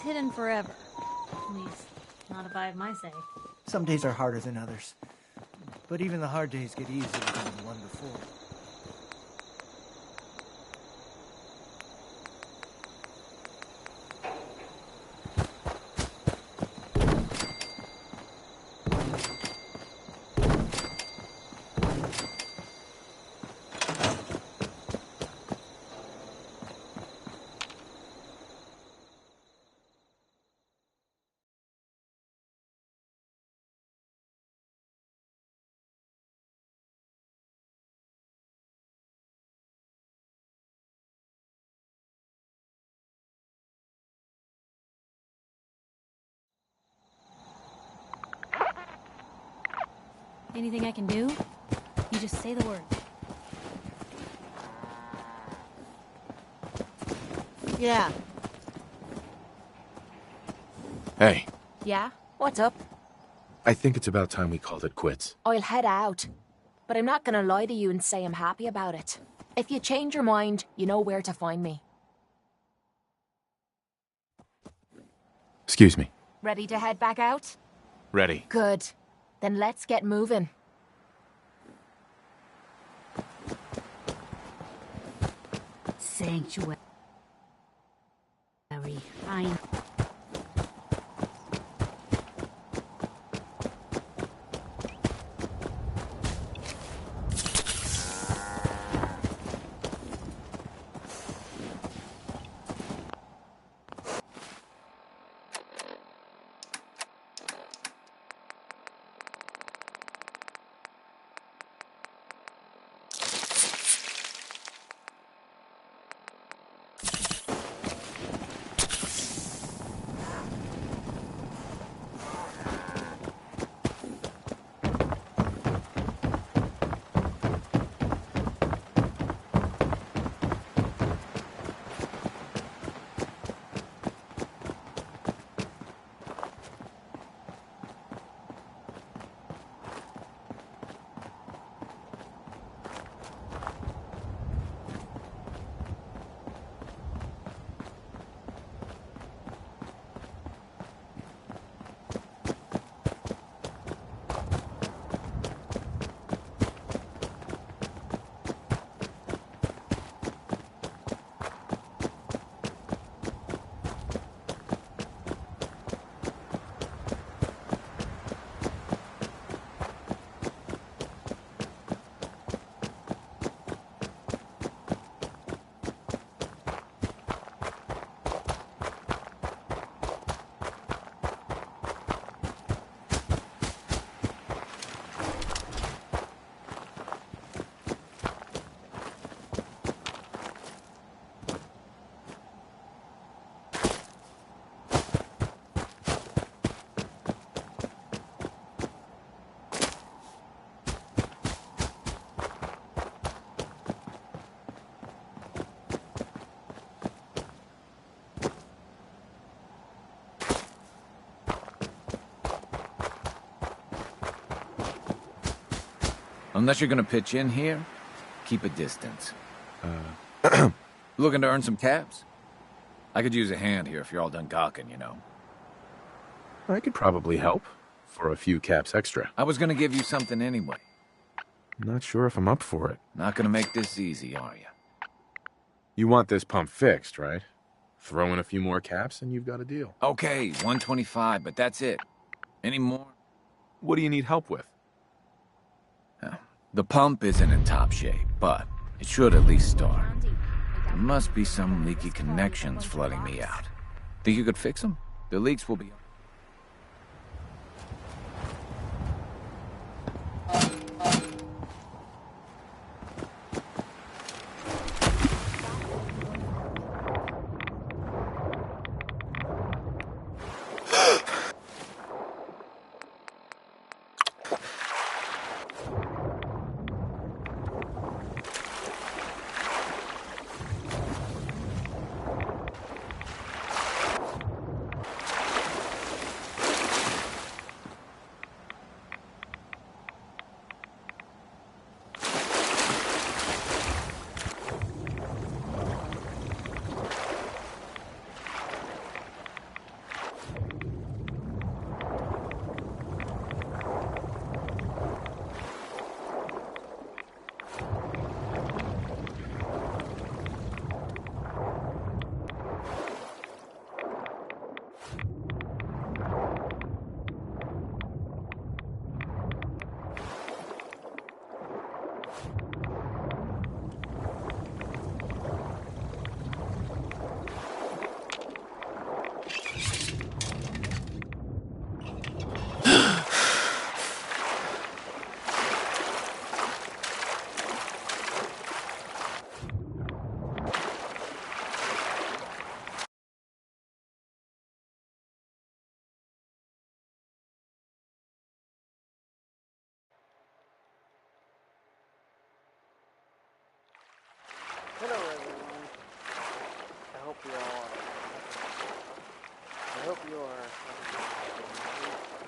Hidden forever. At least, not if I have my say. Some days are harder than others. But even the hard days get easier than the one before. Anything I can do? You just say the word. Yeah. Hey. Yeah? What's up? I think it's about time we called it quits. I'll head out. But I'm not gonna lie to you and say I'm happy about it. If you change your mind, you know where to find me. Excuse me. Ready to head back out? Ready. Good. Then let's get moving. Sanctuary. Fine. Unless you're gonna pitch in here, keep a distance. Looking to earn some caps? I could use a hand here if you're all done gawking, you know. I could probably help. For a few caps extra. I was gonna give you something anyway. Not sure if I'm up for it. Not gonna make this easy, are you? You want this pump fixed, right? Throw in a few more caps and you've got a deal. Okay, 125, but that's it. Any more? What do you need help with? The pump isn't in top shape, but it should at least start. There must be some leaky connections flooding me out. Think you could fix them? The leaks will be... Hello everyone. I hope you all are. I hope you are.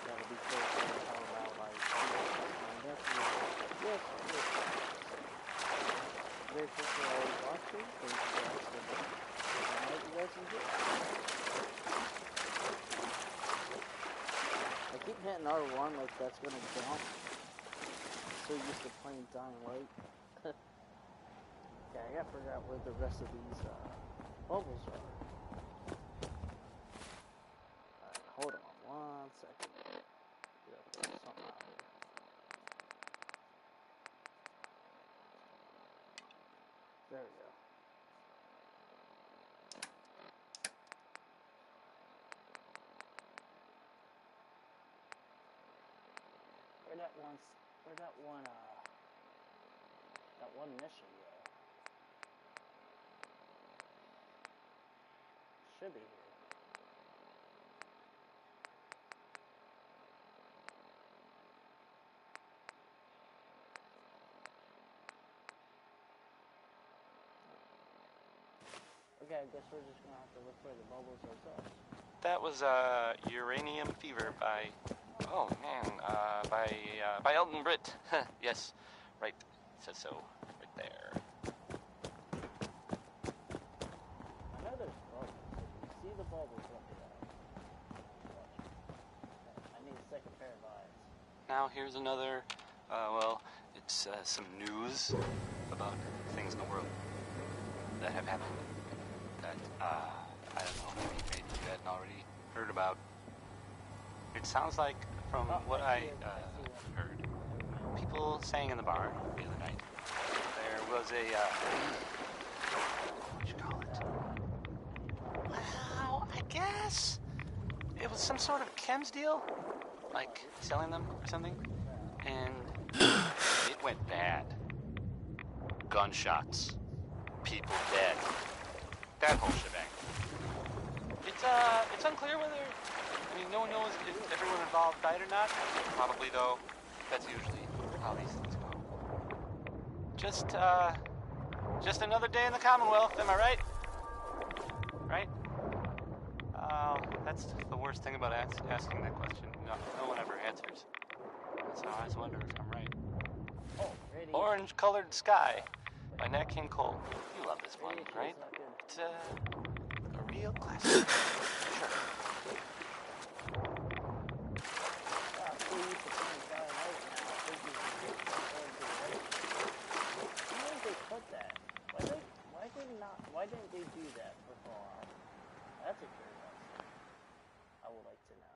Gotta be careful with how loud I speak. My nephew. Yes, yes. Grateful for always watching. Thank you guys for that. I hope you guys enjoy. I keep hitting R1 like that's gonna jump. So used to playing Dying Light. Yeah, I gotta figure out where the rest of these bubbles are. Alright, hold on one second. Get up there, something out here. There we go. That one mission go? Should be here. Okay, I guess we're just gonna have to look for the bubbles ourselves. That was Uranium Fever by, oh man, by Elton Britt. Yes, right, it says so, right there. I know there's bubbles. If you see the bubbles, look it up. Watch. Okay, I need a second pair of eyes. Now here's another, well, it's some news about things in the world that have happened that, I don't know, maybe you hadn't already heard about. It sounds like, from what I heard, people saying in the bar the other night, there was a, what would you call it? Well, I guess it was some sort of chems deal, like selling them or something, and it went bad. Gunshots, people dead, that whole shebang. It's unclear whether, I mean, no one knows if everyone involved died or not. Probably, though. That's usually how these things go. Just another day in the Commonwealth, am I right? Right? That's the worst thing about asking that question. No one ever answers. So I always wonder if I'm right. Oh, really? Orange-Colored Sky by Nat King Cole. You love this one, right? It's a real classic. Sure. Why didn't they do that for Fallout? That's a curiosity. I would like to know.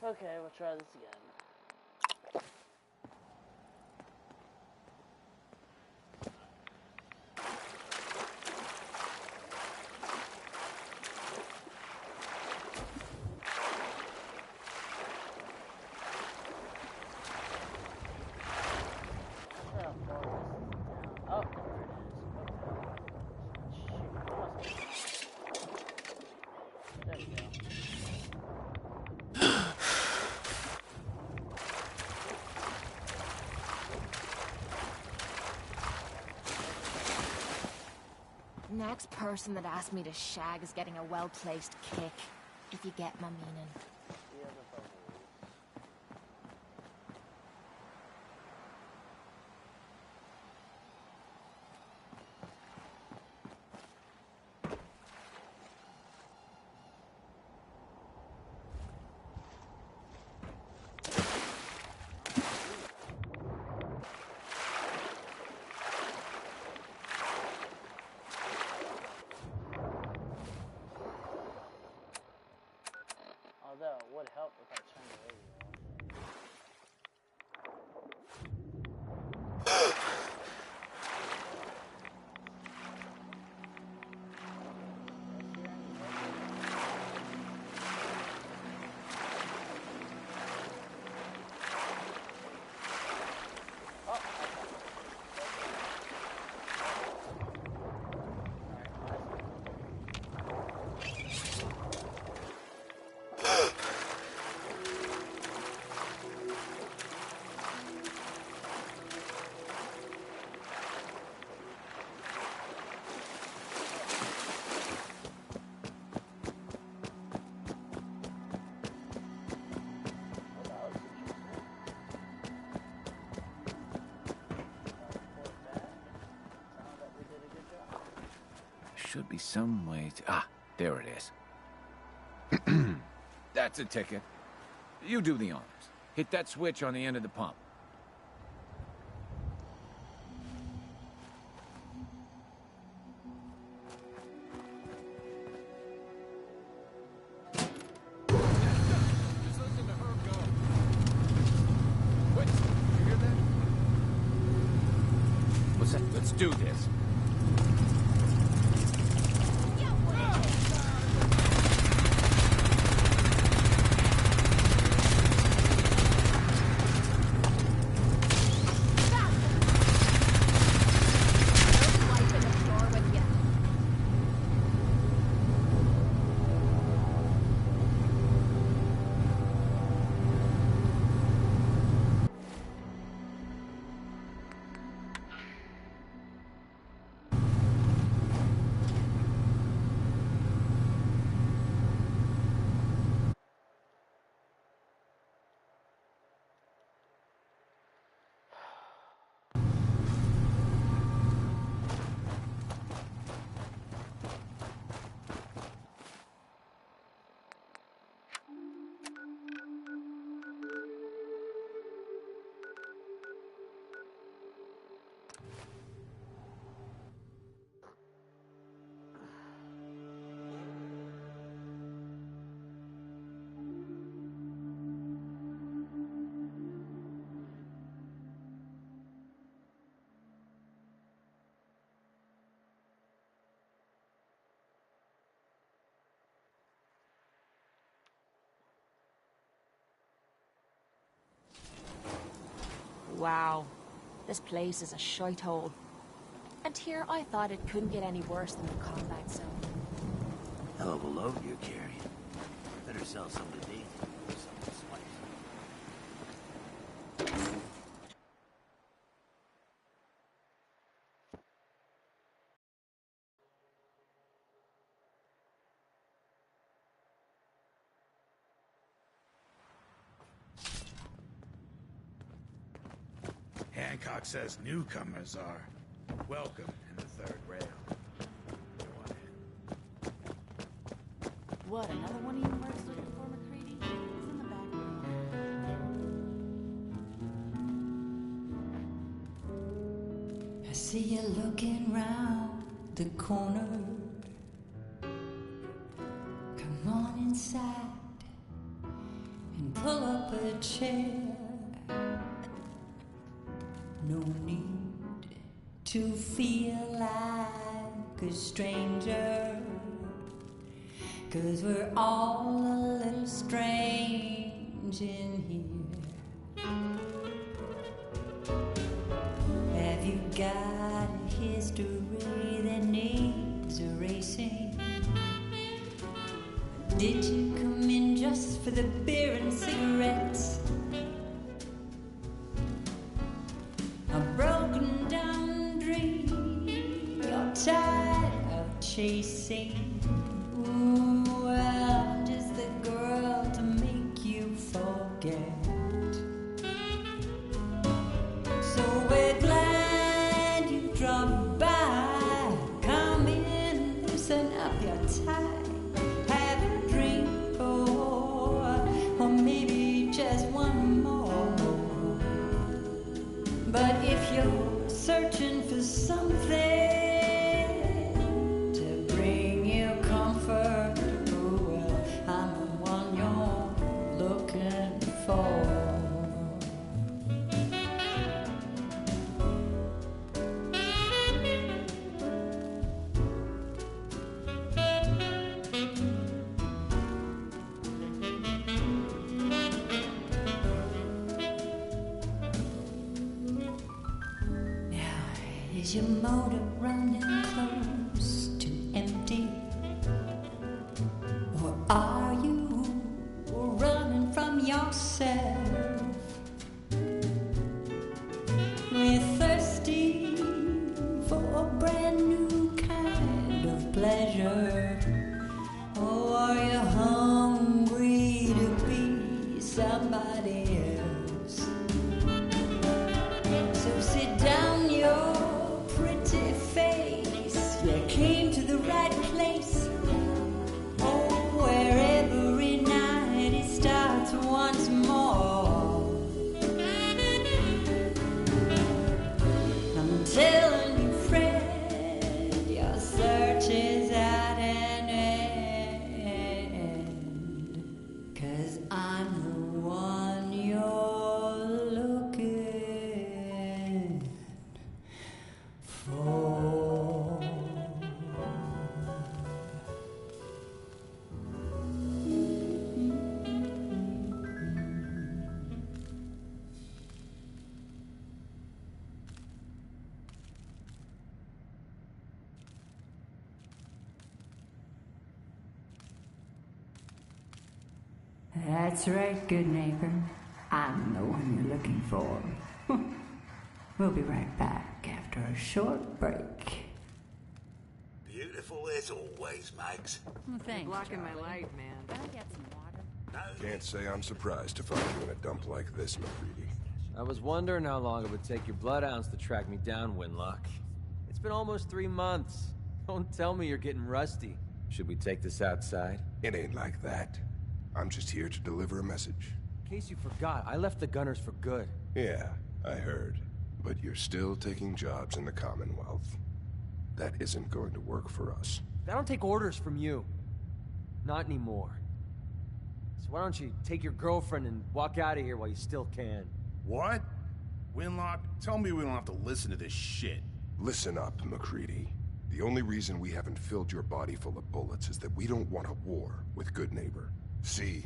Okay, we'll try this again. Oh, there it is. Okay. Shoot, there we go. Next person that asked me to shag is getting a well-placed kick, if you get my meaning. The other bubbles. Although, should be some way to... Ah, there it is. That's a ticket. You do the honors. Hit that switch on the end of the pump. Let's do this. Wow, this place is a shithole. And here I thought it couldn't get any worse than the combat zone. Hell of a load you're carrying. Better sell some to Dave. Something spicy. Hancock says newcomers are welcome in the third rail. Go on in. What, another one of you mercs looking for McCready? He's in the back room. I see you looking round the corner. Come on inside and pull up a chair. No need to feel like a stranger, 'cause we're all a little strange in here. Have you got a history that needs erasing? Did you come in just for the beer and cigarettes? A broken down dream you're tired of chasing. Ooh, well, I'm just the girl to make you forget. So we're glad you dropped by. Come in, loosen up your tie. Have a drink, or maybe just one more. But if you're searching for something to bring you comfort, oh well, I'm the one you're looking for. Is your motor running close to empty? Or are you running from yourself? We're thirsty for a brand new kind of pleasure. Or are you hungry to be somebody else? So sit down, your pretty face. You came to the right That's right, good neighbor. I'm the one you're looking for. We'll be right back after a short break. Beautiful as always, Max. Well, thanks, Blocking my Charlie. light, man. Can I get some water? Can't say I'm surprised to find you in a dump like this, McCready. I was wondering how long it would take your bloodhounds to track me down, Winlock. It's been almost 3 months. Don't tell me you're getting rusty. Should we take this outside? It ain't like that. I'm just here to deliver a message. In case you forgot, I left the Gunners for good. Yeah, I heard. But you're still taking jobs in the Commonwealth. That isn't going to work for us. I don't take orders from you. Not anymore. So why don't you take your girlfriend and walk out of here while you still can? What? Winlock, tell me we don't have to listen to this shit. Listen up, McCready. The only reason we haven't filled your body full of bullets is that we don't want a war with Good Neighbor. See,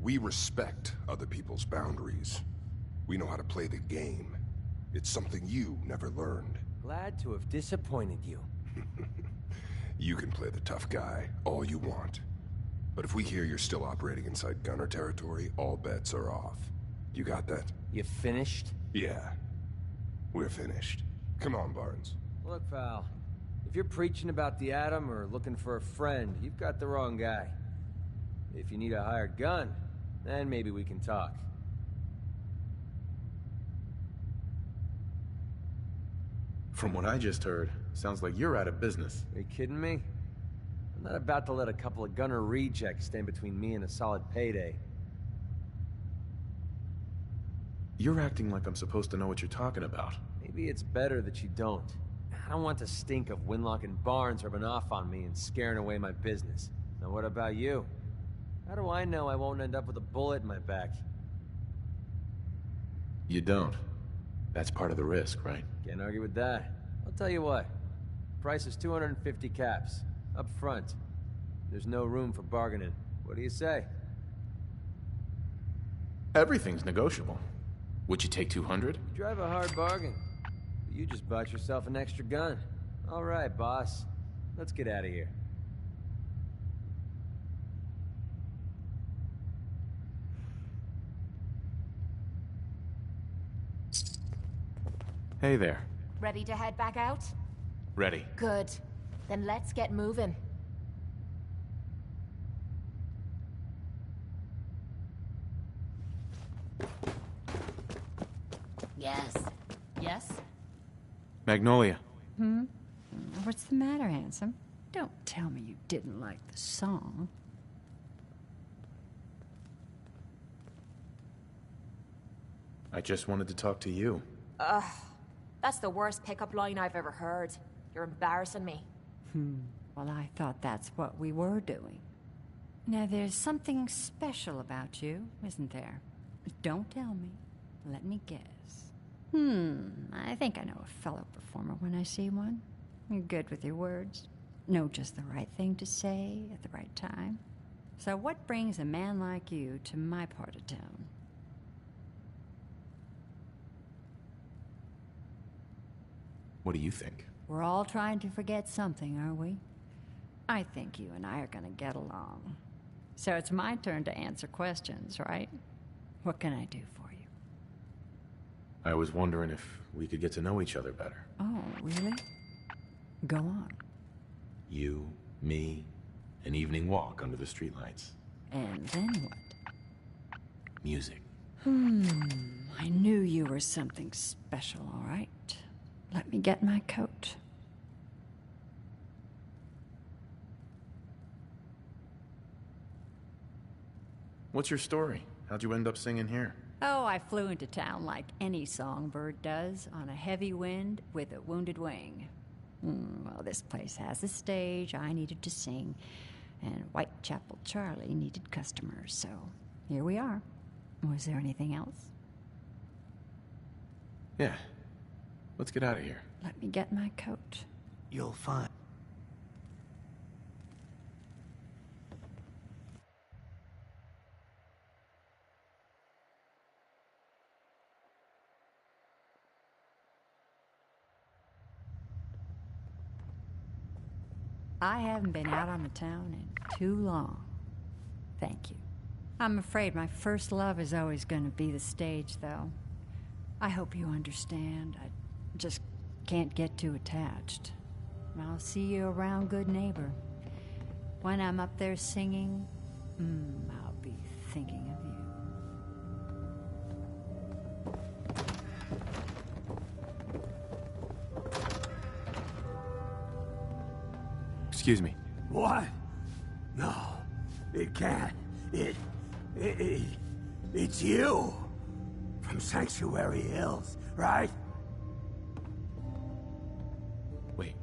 we respect other people's boundaries. We know how to play the game. It's something you never learned. Glad to have disappointed you. You can play the tough guy all you want. But if we hear you're still operating inside Gunner territory, all bets are off. You got that? You finished? Yeah. We're finished. Come on, Barnes. Look, pal. If you're preaching about the Atom or looking for a friend, you've got the wrong guy. If you need a hired gun, then maybe we can talk. From what I just heard, sounds like you're out of business. Are you kidding me? I'm not about to let a couple of Gunner rejects stand between me and a solid payday. You're acting like I'm supposed to know what you're talking about. Maybe it's better that you don't. I don't want the stink of Winlock and Barnes rubbing off on me and scaring away my business. Now what about you? How do I know I won't end up with a bullet in my back? You don't. That's part of the risk, right? Can't argue with that. I'll tell you what. Price is 250 caps. Up front. There's no room for bargaining. What do you say? Everything's negotiable. Would you take 200? You drive a hard bargain. But you just bought yourself an extra gun. All right, boss. Let's get out of here. Hey there. Ready to head back out? Ready. Good. Then let's get moving. Yes. Yes? Magnolia. What's the matter, handsome? Don't tell me you didn't like the song. I just wanted to talk to you. That's the worst pickup line I've ever heard. You're embarrassing me. Well, I thought that's what we were doing. Now, there's something special about you, isn't there? Don't tell me. Let me guess. I think I know a fellow performer when I see one. You're good with your words. Know just the right thing to say at the right time. So what brings a man like you to my part of town? What do you think? We're all trying to forget something, are we? I think you and I are gonna get along. So it's my turn to answer questions, right? What can I do for you? I was wondering if we could get to know each other better. Oh, really? Go on. You, me, an evening walk under the streetlights. And then what? Music. I knew you were something special, all right. Let me get my coat. What's your story? How'd you end up singing here? Oh, I flew into town like any songbird does, on a heavy wind with a wounded wing. Well, this place has a stage, I needed to sing, and Whitechapel Charlie needed customers, so here we are. Was there anything else? Yeah. Let's get out of here. Let me get my coat. You'll find. I haven't been out on the town in too long. Thank you. I'm afraid my first love is always going to be the stage, though. I hope you understand. I just can't get too attached. I'll see you around, good neighbor. When I'm up there singing, I'll be thinking of you. Excuse me. What? No, it can't. It's you. From Sanctuary Hills, right? Wait,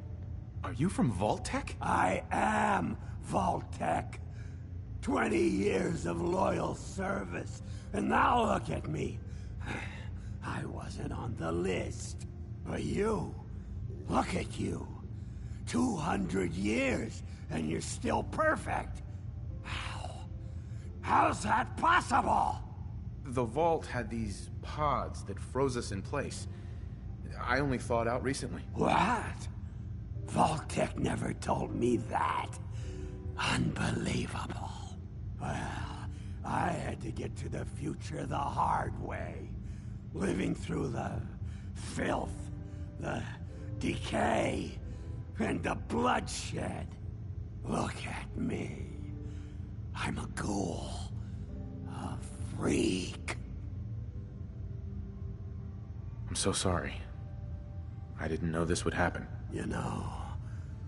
are you from Vault-Tec? I am Vault-Tec. 20 years of loyal service, and now look at me. I wasn't on the list. But you, look at you. 200 years, and you're still perfect. How's that possible? The vault had these pods that froze us in place. I only thawed out recently. What? Vault-Tec never told me that. Unbelievable. Well, I had to get to the future the hard way. Living through the filth, the decay, and the bloodshed. Look at me. I'm a ghoul. A freak. I'm so sorry. I didn't know this would happen. You know,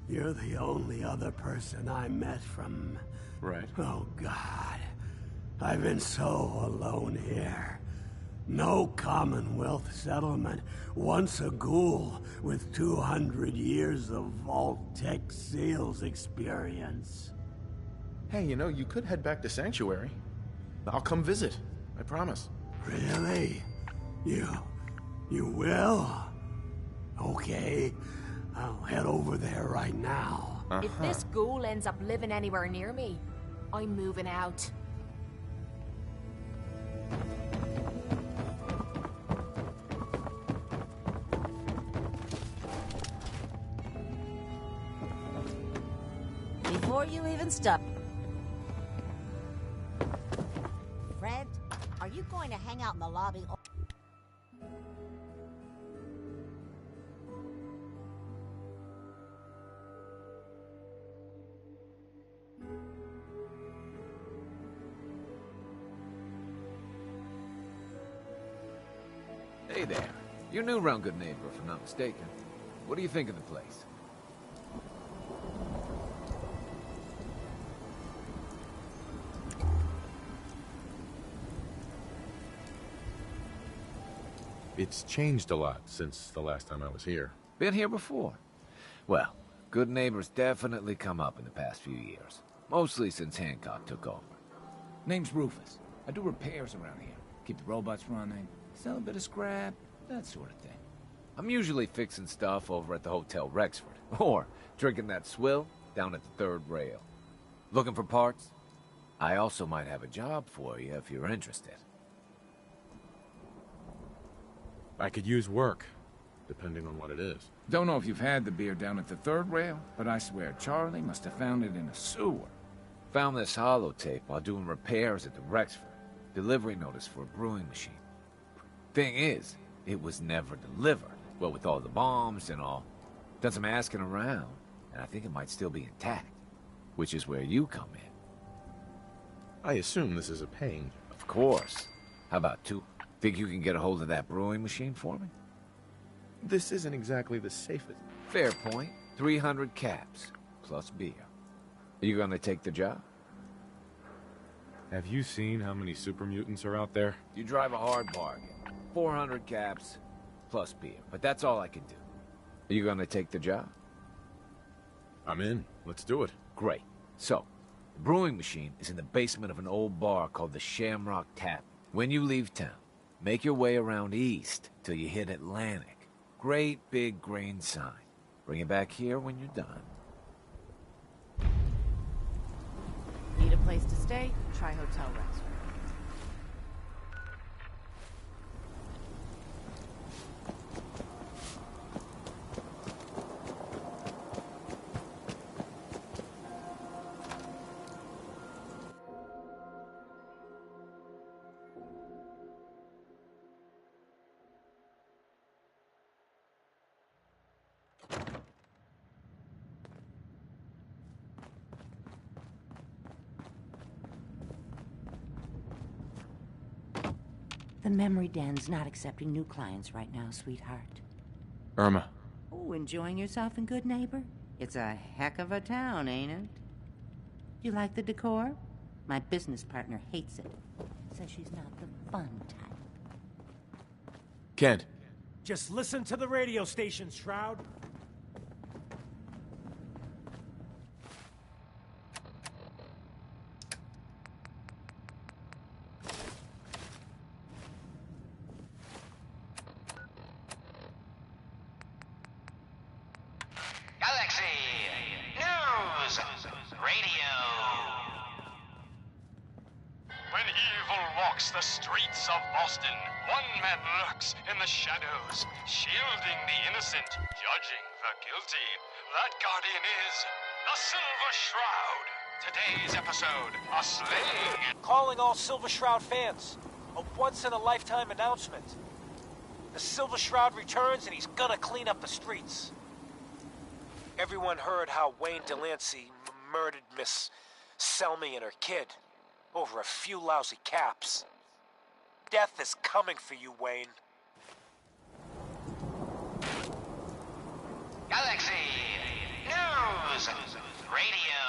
you're the only other person I met from... Right. Oh, God. I've been so alone here. No Commonwealth settlement. Once a ghoul with 200 years of Vault-Tec sales experience. Hey, you know, you could head back to Sanctuary. I'll come visit. I promise. Really? You will? Okay. I'll head over there right now. If this ghoul ends up living anywhere near me, I'm moving out. Before you even stop. Fred, are you going to hang out in the lobby? Hey there. You're new around Good Neighbor, if I'm not mistaken. What do you think of the place? It's changed a lot since the last time I was here. Been here before? Well, Good Neighbor's definitely come up in the past few years. Mostly since Hancock took over. Name's Rufus. I do repairs around here. Keep the robots running, sell a bit of scrap, that sort of thing. I'm usually fixing stuff over at the Hotel Rexford, or drinking that swill down at the third rail. Looking for parts? I also might have a job for you if you're interested. I could use work, depending on what it is. Don't know if you've had the beer down at the third rail, but I swear Charlie must have found it in a sewer. Found this holotape while doing repairs at the Rexford. Delivery notice for a brewing machine. Thing is, it was never delivered. Well, with all the bombs and all. Done some asking around, and I think it might still be intact. Which is where you come in. I assume this is a paying. Of course. How about 2? Think you can get a hold of that brewing machine for me? This isn't exactly the safest. Fair point. 300 caps, plus beer. Are you gonna take the job? Have you seen how many super mutants are out there? You drive a hard bargain. 400 caps, plus beer. But that's all I can do. Are you gonna take the job? I'm in. Let's do it. Great. So, the brewing machine is in the basement of an old bar called the Shamrock Tap. When you leave town, make your way around east till you hit Atlantic. Great big green sign. Bring it back here when you're done. Need a place to stay? Try Hotel Rexford. The memory den's not accepting new clients right now, sweetheart. Irma. Oh, enjoying yourself in Good Neighbor? It's a heck of a town, ain't it? You like the decor? My business partner hates it. Says she's not the fun type. Kent. Just listen to the radio station, Shroud. Galaxy News Radio. When evil walks the streets of Boston, one man lurks in the shadows, shielding the innocent, judging the guilty. That guardian is the Silver Shroud. Today's episode, a slaying. Calling all Silver Shroud fans. A once-in-a-lifetime announcement. The Silver Shroud returns and he's gonna clean up the streets. Everyone heard how Wayne Delancey murdered Miss Selmy and her kid over a few lousy caps. Death is coming for you, Wayne. Galaxy News Radio.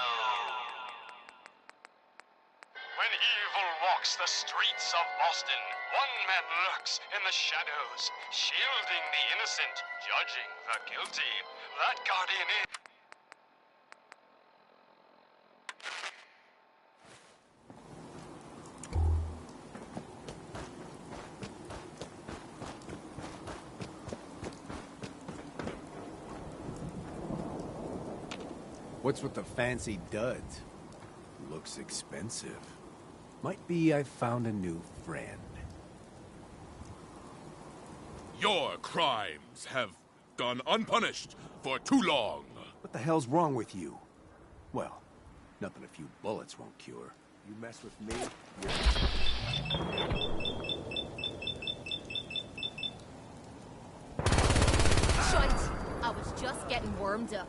When evil walks the streets of Boston, one man lurks in the shadows, shielding the innocent, judging the guilty. That guardian is... What's with the fancy duds? Looks expensive. Might be I found a new friend. Your crimes have gone unpunished for too long. What the hell's wrong with you? Well, nothing a few bullets won't cure. You mess with me, Shite! I was just getting warmed up.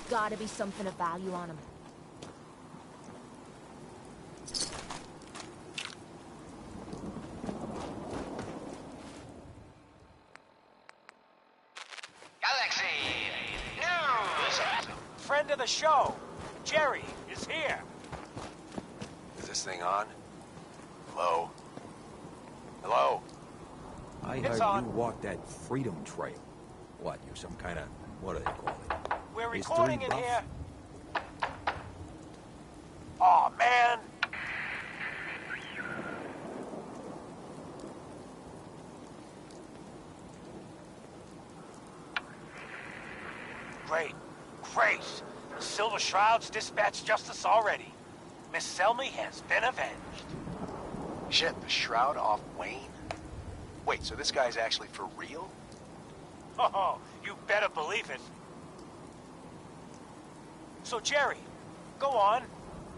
Gotta be something of value on him. Galaxy News! Friend of the show, Jerry, is here. Is this thing on? Hello? Hello? I It's heard on. you walk that freedom trail. What, you're some kind of, what do they call it? We're History recording in buff? here. Aw, man. Great. Great. The Silver Shroud's dispatched justice already. Miss Selmy has been avenged. Shit, the Shroud off Wayne? Wait, so this guy's actually for real? Oh, you better believe it. So, Jerry, go on.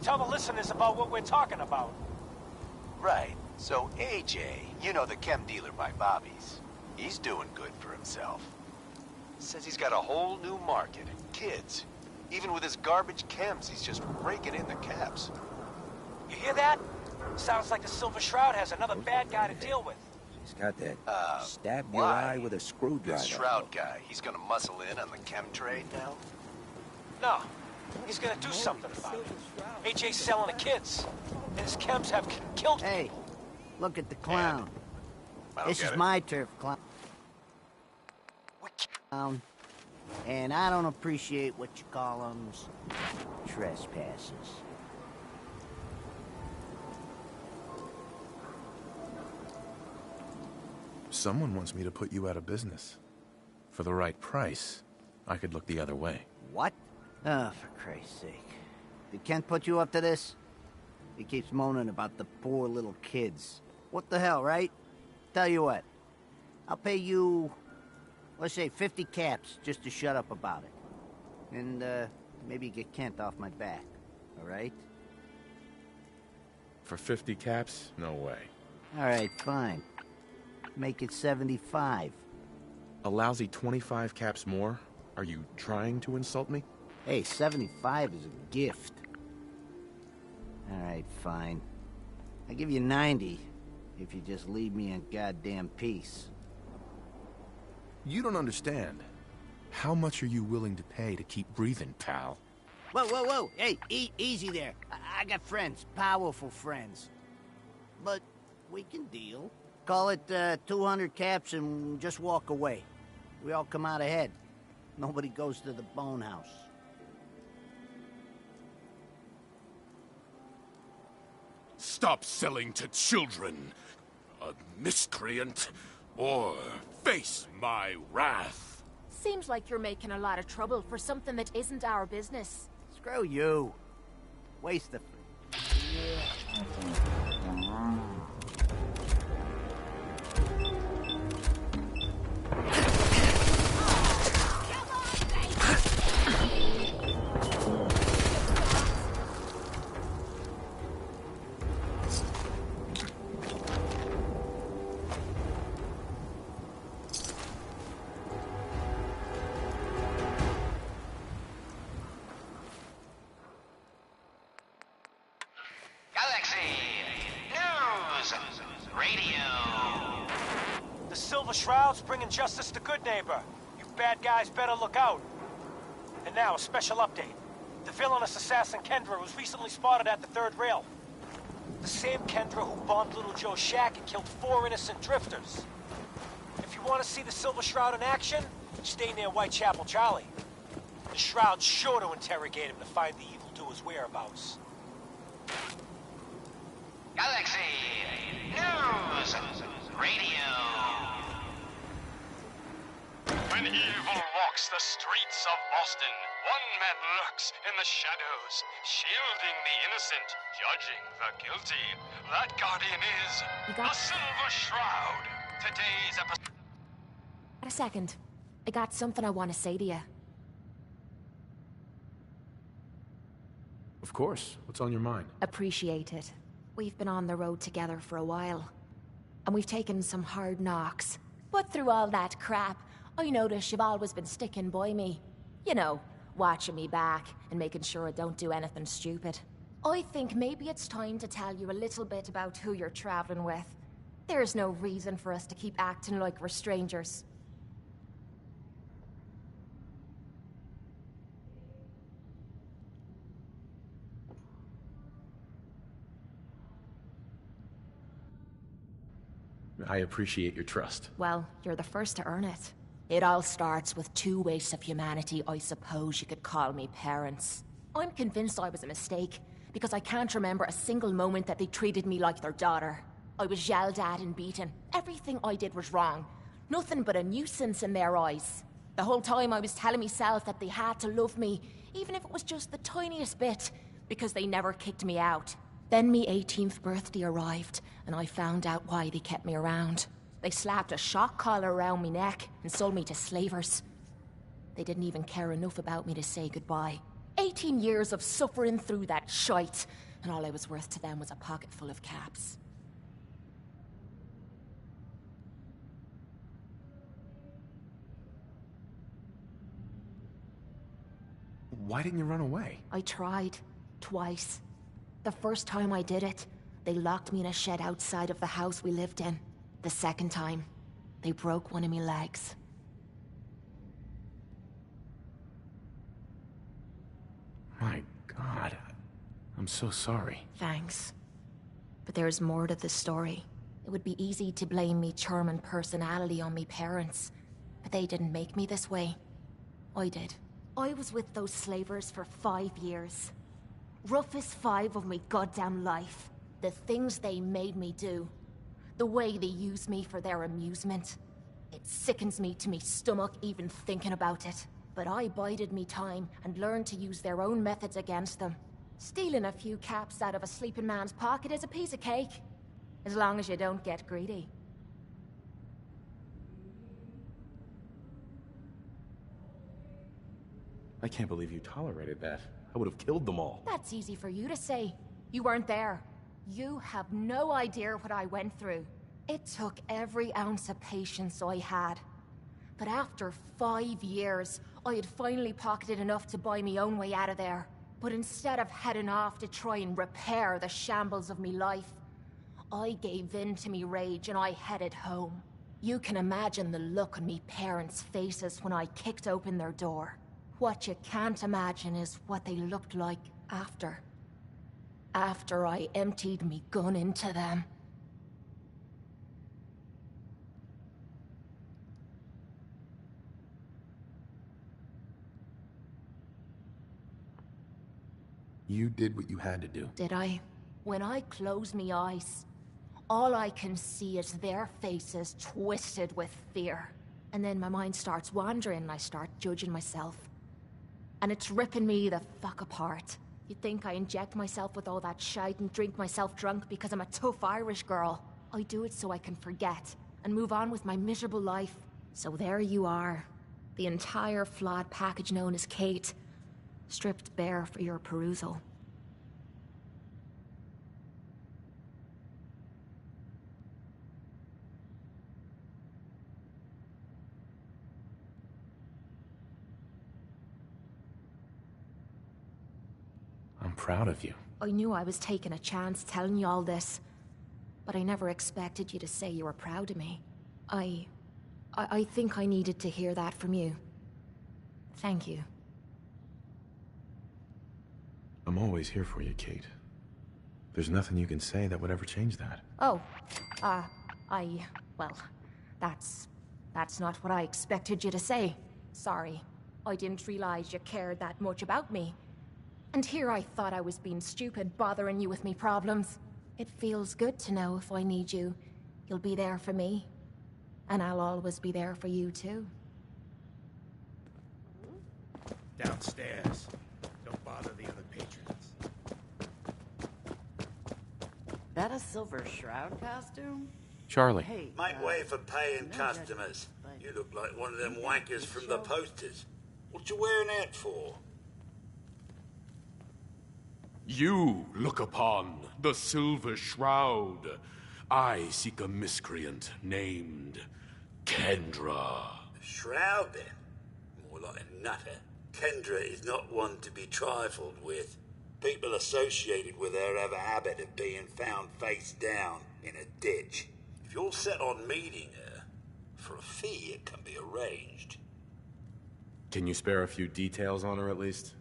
Tell the listeners about what we're talking about. Right. So AJ, you know the chem dealer by Bobby's. He's doing good for himself. Says he's got a whole new market. Kids. Even with his garbage chems, he's just raking in the caps. You hear that? Sounds like the Silver Shroud has another bad guy to deal with. He's got that stab your why? eye with a screwdriver. This Shroud guy, he's gonna muscle in on the chem trade now? No, he's gonna do something about it. AJ's selling the kids, and his chems have killed Hey, look at the clown. I don't This get is it. my turf, clown. And I don't appreciate what you call them trespasses. Someone wants me to put you out of business. For the right price, I could look the other way. What? Oh, for Christ's sake. Did Kent put you up to this? He keeps moaning about the poor little kids. What the hell, right? Tell you what. I'll pay you, let's say 50 caps just to shut up about it. And, maybe get Kent off my back. All right? For 50 caps? No way. All right, fine. Make it 75. A lousy 25 caps more? Are you trying to insult me? Hey, 75 is a gift. All right, fine. I give you 90 if you just leave me in goddamn peace. You don't understand. How much are you willing to pay to keep breathing, pal? Whoa, whoa, whoa! Hey, easy there. I got friends, powerful friends. But we can deal. Call it 200 caps and just walk away. We all come out ahead. Nobody goes to the bone house. Stop selling to children, a miscreant, or face my wrath. Seems like you're making a lot of trouble for something that isn't our business. Screw you. Waste of... Bringing justice to Good Neighbor. You bad guys better look out. And now, a special update. The villainous assassin Kendra was recently spotted at the third rail. The same Kendra who bombed Little Joe's shack and killed 4 innocent drifters. If you want to see the Silver Shroud in action, stay near Whitechapel Charlie. The Shroud's sure to interrogate him to find the evildoer's whereabouts. Galaxy News Radio. When evil walks the streets of Boston, one man lurks in the shadows, shielding the innocent, judging the guilty. That guardian is the Silver Shroud. Today's episode... Wait a second. I got something I want to say to you. Of course. What's on your mind? Appreciate it. We've been on the road together for a while. And we've taken some hard knocks. But through all that crap, I notice you've always been sticking by me. You know, watching me back and making sure I don't do anything stupid. I think maybe it's time to tell you a little bit about who you're traveling with. There's no reason for us to keep acting like we're strangers. I appreciate your trust. Well, you're the first to earn it. It all starts with 2 wastes of humanity I suppose you could call me parents. I'm convinced I was a mistake, because I can't remember a single moment that they treated me like their daughter. I was yelled at and beaten. Everything I did was wrong. Nothing but a nuisance in their eyes. The whole time I was telling myself that they had to love me, even if it was just the tiniest bit, because they never kicked me out. Then me 18th birthday arrived, and I found out why they kept me around. They slapped a shock collar around me neck and sold me to slavers. They didn't even care enough about me to say goodbye. 18 years of suffering through that shite, and all I was worth to them was a pocket full of caps. Why didn't you run away? I tried. Twice. The first time I did it, they locked me in a shed outside of the house we lived in. The second time, they broke one of me legs. My God. I'm so sorry. Thanks. But there's more to the story. It would be easy to blame me charming personality on me parents, but they didn't make me this way. I did. I was with those slavers for 5 years. Roughest 5 of my goddamn life. The things they made me do. The way they use me for their amusement. It sickens me to me stomach even thinking about it. But I bided me time and learned to use their own methods against them. Stealing a few caps out of a sleeping man's pocket is a piece of cake. As long as you don't get greedy. I can't believe you tolerated that. I would have killed them all. That's easy for you to say. You weren't there. You have no idea what I went through. It took every ounce of patience I had. But after 5 years, I had finally pocketed enough to buy me own way out of there. But instead of heading off to try and repair the shambles of me life, I gave in to me rage and I headed home. You can imagine the look on me parents' faces when I kicked open their door. What you can't imagine is what they looked like after. After I emptied me gun into them. You did what you had to do. Did I? When I close me eyes, all I can see is their faces twisted with fear. And then my mind starts wandering and I start judging myself. And it's ripping me the fuck apart. You'd think I inject myself with all that shite and drink myself drunk because I'm a tough Irish girl. I do it so I can forget and move on with my miserable life. So there you are. The entire flawed package known as Kate. Stripped bare for your perusal. I'm proud of you. I knew I was taking a chance telling you all this, but I never expected you to say you were proud of me. I think I needed to hear that from you. Thank you. I'm always here for you, Kate. There's nothing you can say that would ever change that. Oh, well, that's not what I expected you to say. Sorry. I didn't realize you cared that much about me. And here I thought I was being stupid, bothering you with me problems. It feels good to know if I need you, you'll be there for me. And I'll always be there for you, too. Downstairs. Don't bother the other patrons. That a Silver Shroud costume? Charlie. Hey, Make way for paying customers. You look like one of them wankers from the posters. What you wearing that for? You look upon the Silver Shroud. I seek a miscreant named Kendra. Shroud, then? More like a nutter. Kendra is not one to be trifled with. People associated with her have a habit of being found face down in a ditch. If you're set on meeting her, for a fee it can be arranged. Can you spare a few details on her, at least?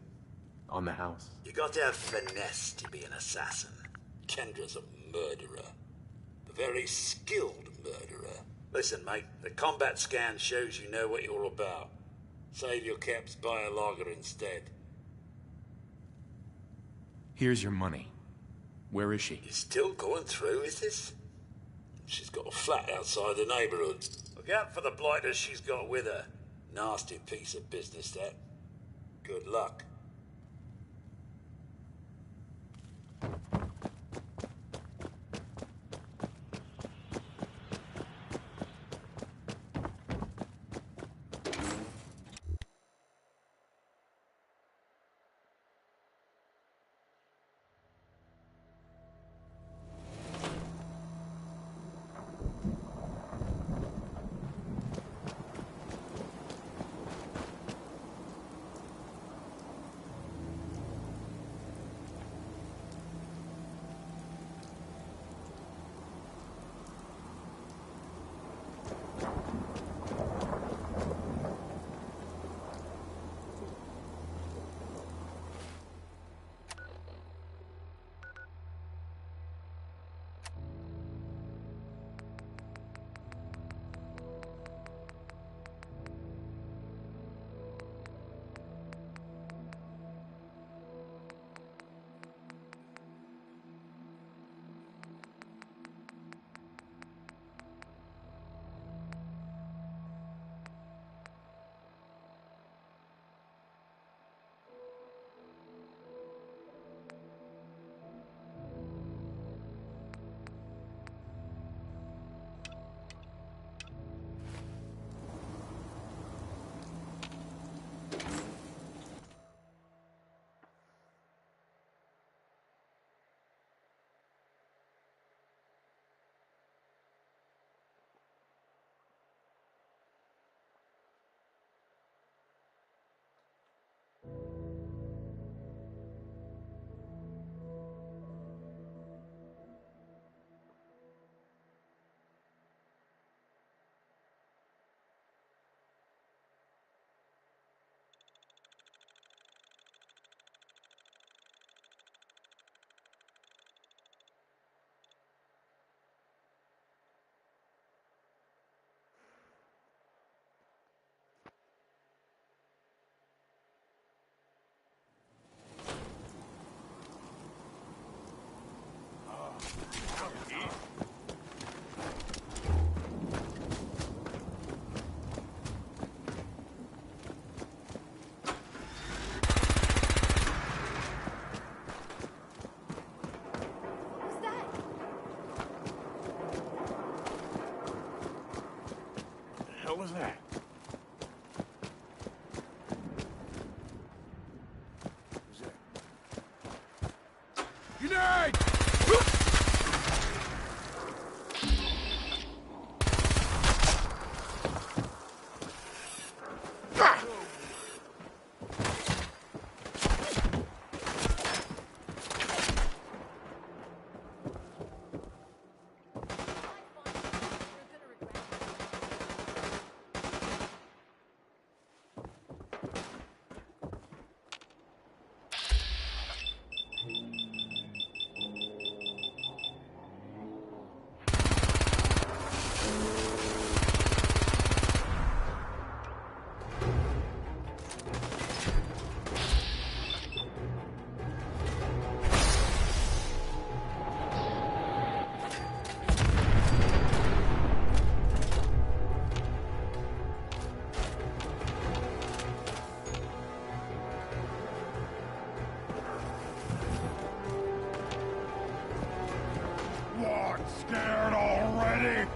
On the house? You got to have finesse to be an assassin. Kendra's a murderer. A very skilled murderer. Listen, mate, the combat scan shows you know what you're about. Save your caps, buy a lager instead. Here's your money. Where is she? You're still going through, is this? She's got a flat outside the neighborhood. Look out for the blighters she's got with her. Nasty piece of business, that. Good luck. Grenade! What, scared already?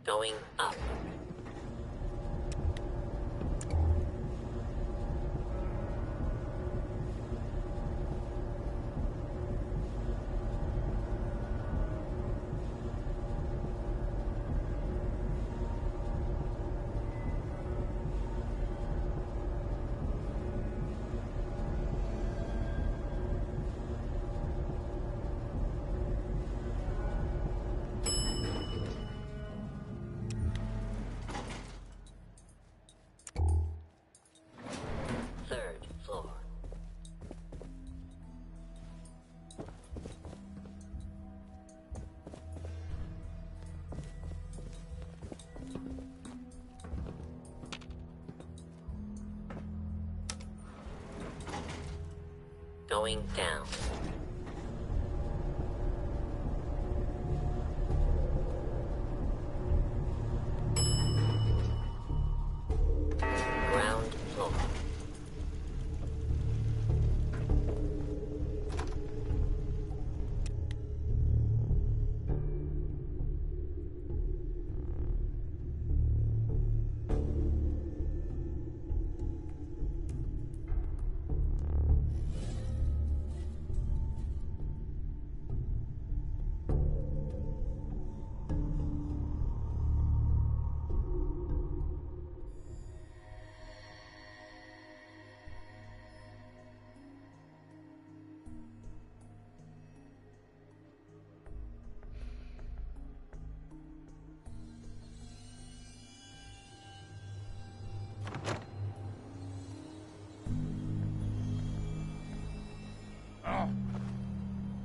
Going up. Third floor. Going down. Ground floor.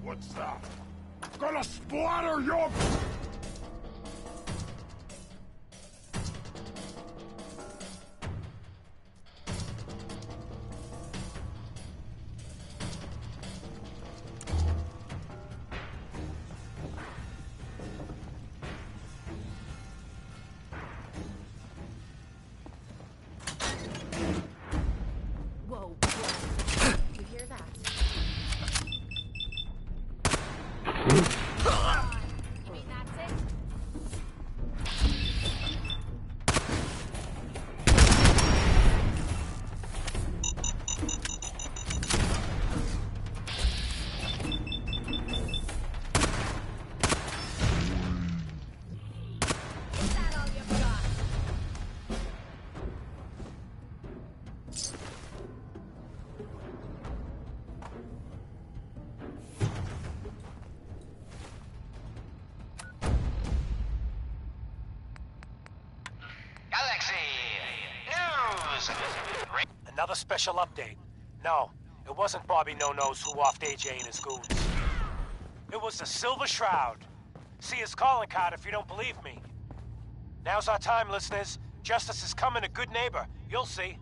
What's that? Gonna splatter your... Whoa, whoa. You hear that? You mean that's it? Another special update. No, it wasn't Bobby No-Nos who offed AJ and his goons. It was the Silver Shroud. See his calling card if you don't believe me. Now's our time, listeners. Justice is coming to Good Neighbor. You'll see.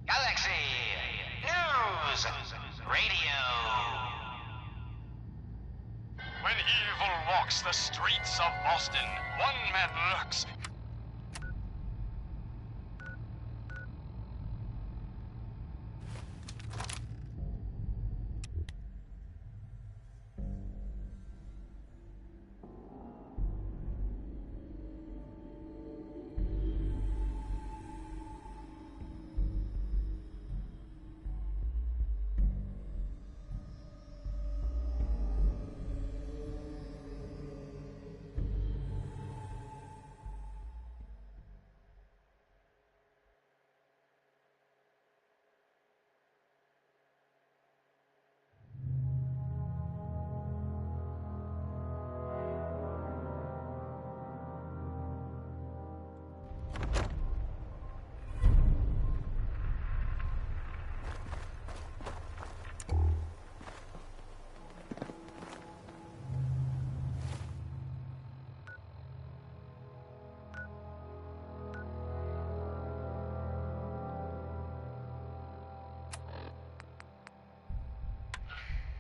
Galaxy News Radio. When evil walks the streets of Boston, one man lurks.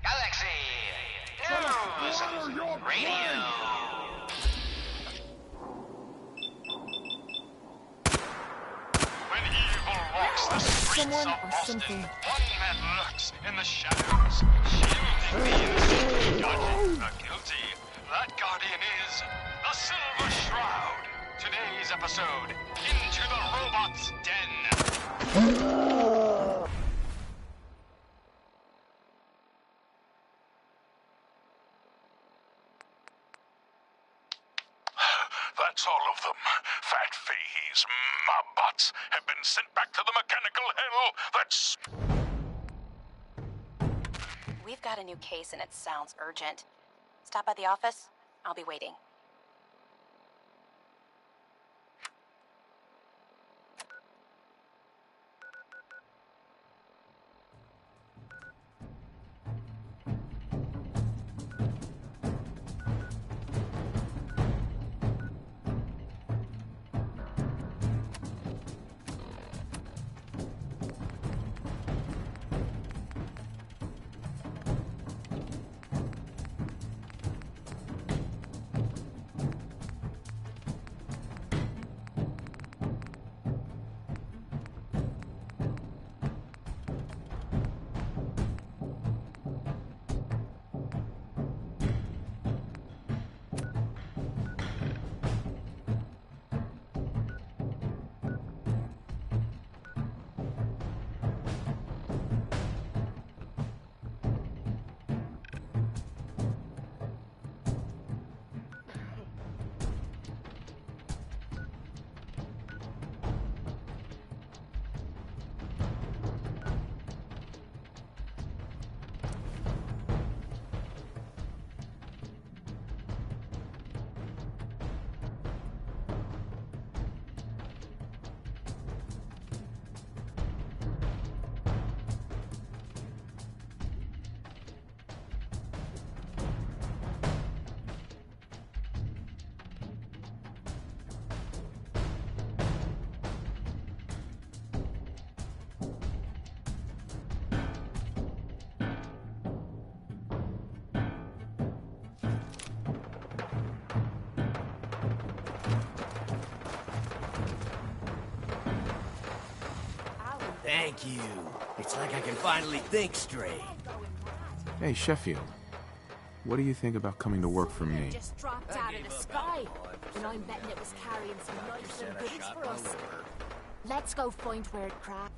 Galaxy News Radio. When evil walks the streets Someone of or Boston, something. one man lurks in the shadows, shielding the innocent, judging the guilty. That guardian is the Silver Shroud. Today's episode, Into the Robot's Den. That's all of them. Fat Fahey's mob bots have been sent back to the mechanical hell that's... We've got a new case and it sounds urgent. Stop by the office. I'll be waiting. Thank you. It's like I can finally think straight. Hey, Sheffield. What do you think about coming to work for me? Just dropped out of the sky. And I'm betting it was carrying some knives and goodies for us. Let's go find where it cracked.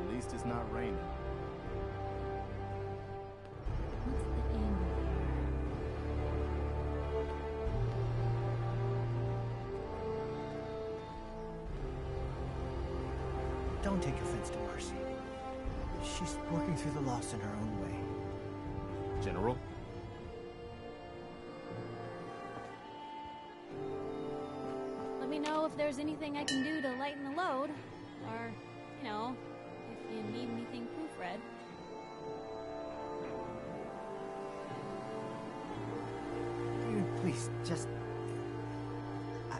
At least it's not raining. Don't take offense to Mercy. She's working through the loss in her own way. General? Let me know if there's anything I can do to lighten the load. Or, you know, if you need anything proofread. Please, just...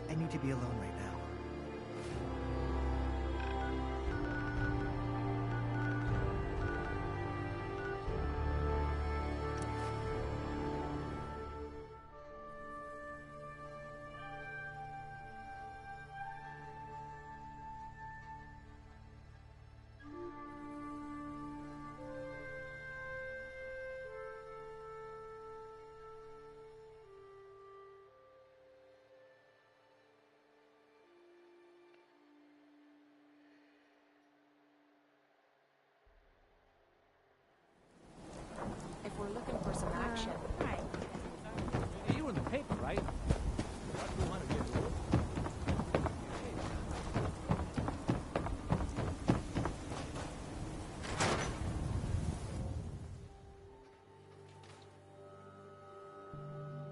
I need to be alone right now. If we're looking for some action. Right. Hey, you were in the paper, right? What do we want to do?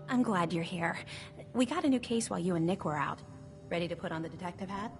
I'm glad you're here. We got a new case while you and Nick were out. Ready to put on the detective hat?